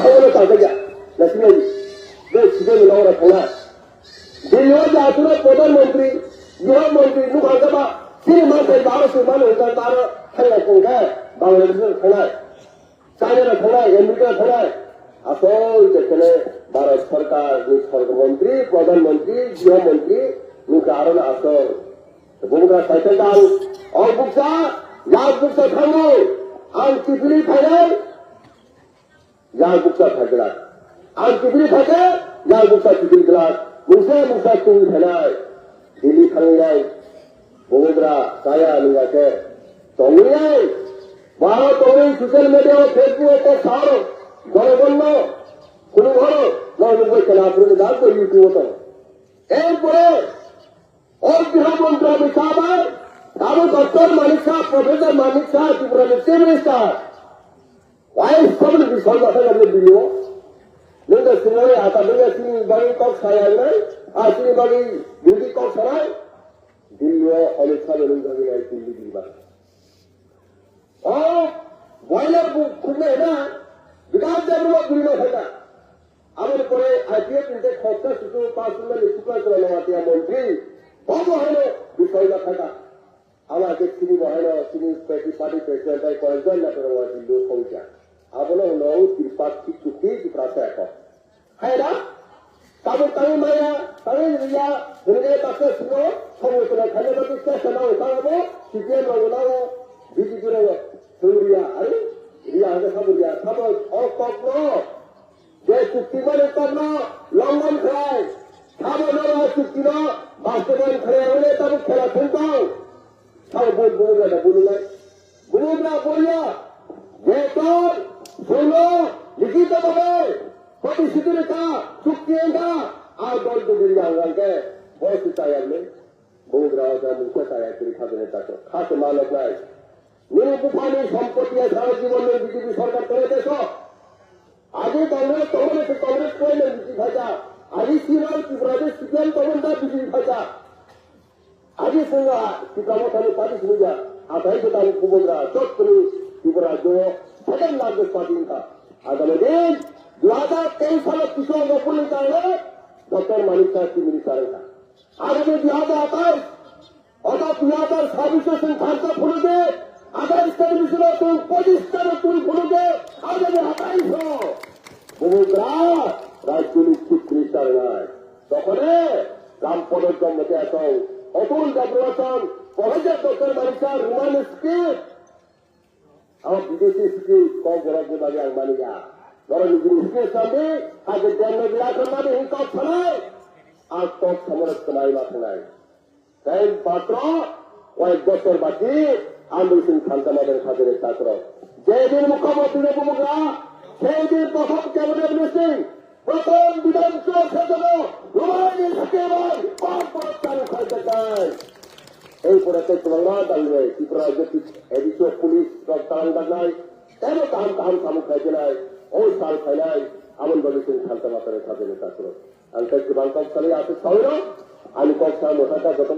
상원을 가져가. 나 지금 내 지금 나오라 통화. दिल्ली जातुर प्रधानमंत्री गृहमंत्री नुकांगा सिने मासे बारो सुमान होगा तारो थांगा कोंगा बांग्लादेश थांगा चाइना थांगा अमेरिका थांगा आसल जेखने भारत सरकार नि सरकार मंत्री प्रधानमंत्री गृहमंत्री नुका आरो आसल बुंगा साइकेल और बुक्सा यार बुक्सा थांगो आं किफिली थांगा यार बुक्सा थांगा आं किफिली थांगा यार बुक्सा किफिली ग्लास मुसा तुम थानाय दिल्ली थांनाय बुंग्रा काया निगासे तंगैयाय बारो तंगै सोशल मीडिया फेसबुक को सारो गणगण्य কোনো ঘর নয় কেনা করে দাও তো ইউটিউব তো এরপরে ওই গৃহমন্ত্রী অমিত শাহ তারও ডক্টর মানিক শাহ প্রফেসর মানিক শাহ ত্রিপুরার চিফ মিনিস্টার ওয়াইস সবল বিষয় কথা বলে দিল नोंगा सिंगरे आता नोंगा सिंग बागी कॉक सायानाय आ सिंग बागी बिल्डी कॉक साराय दिल्ली अमित शाह नोंगा गया दिल्ली दिबा ओ बॉयलर खुलने ना विकास जरूर गुरिनो था आमर परे आईपीएस इनते खर्च सुसु पास में सुका चला वातिया मंत्री बाबू है विषय ना था आवा के सिनी बहनो सिनी पार्टी प्रेसिडेंट है कॉन्जन ना करवा दिल्ली पहुंचा आपने उन्होंने तिरपात की चुकी की प्रार्थना को है ना तब तभी माया तभी रिया उन्हें तक सुनो सब उतना खाने में किसका सना होता है वो सीधे लोगों वो बीच गिरे वो सूर्या अरे रिया आगे सब रिया सब और कॉपनो जे चुकी में करना लॉन्गन खाए सब लोग चुकी ना बास्केटबॉल खेले होने तब खेला खेलता हूँ सब बोलिया ये तो सुनो लिखित भावे प्रतिष्ठिता चुकिएगा आज दल को गिर जाऊंगा के बहुत तैयार में बहुत राजा मुझे तैयार करी खा देने तक खास मान अपना मेरे पुफानी संपत्ति सारा जीवन में बीजेपी सरकार करे देशो आगे कांग्रेस कोई नहीं बीजेपी भाजा आगे श्रीराम प्रदेश सीपीएम कौन था बीजेपी भाजा आगे संगा किताबों थाने पार्टी सुन जा आता है बता बोल रहा चौक त्रिपुरा जो सेकंड लार्जेस्ट पार्टी का आगामी दिन 2023 साल किशोर गोपुल निकाले डॉक्टर मानिक शाह की मिनिस्टर का आगामी 2028 और 2026 संस्थान का खुलोगे अगर इस टेलीविजन तुम 25 तुम खुलोगे आगामी 28 बुमुद्रा राजनीतिक चिफ मिनिस्टर है तखने रामपद गम्मते आसो अतुल डेभलपमेंट पहले डॉक्टर मानिक शाह रुमान स्किप और विदेशी स्थिति कौन गरज के बारे में मानेगा और इसके सामने आगे जन्म दिला करना भी हिंसा फैलाए आज तो समरस कमाई बात फैलाए कई पात्रों वो एक दोस्तों बाकी आंदोलन सिंह खानका मदर खाते रहता करो जय दिन मुख्यमंत्री ने बोला जय दिन प्रथम कैबिनेट मिनिस्टर प्रथम विधानसभा सदस्य रुमानी सकेवाल पांच चालू खाई देता है এই পরে তোমার দাঁড়িয়ে ত্রিপুরা রাজ্যে এডিশনাল পুলিশ তান দাঁড়ায় কেন তাহান সামু খাইছে নাই ওই সাল খাইলাই আমন বলে তুমি শান্ত মাতারে সাথে নেতা করো আমি বাংকাল চালিয়ে আসে শহর আমি কক্সা মোটাটা যত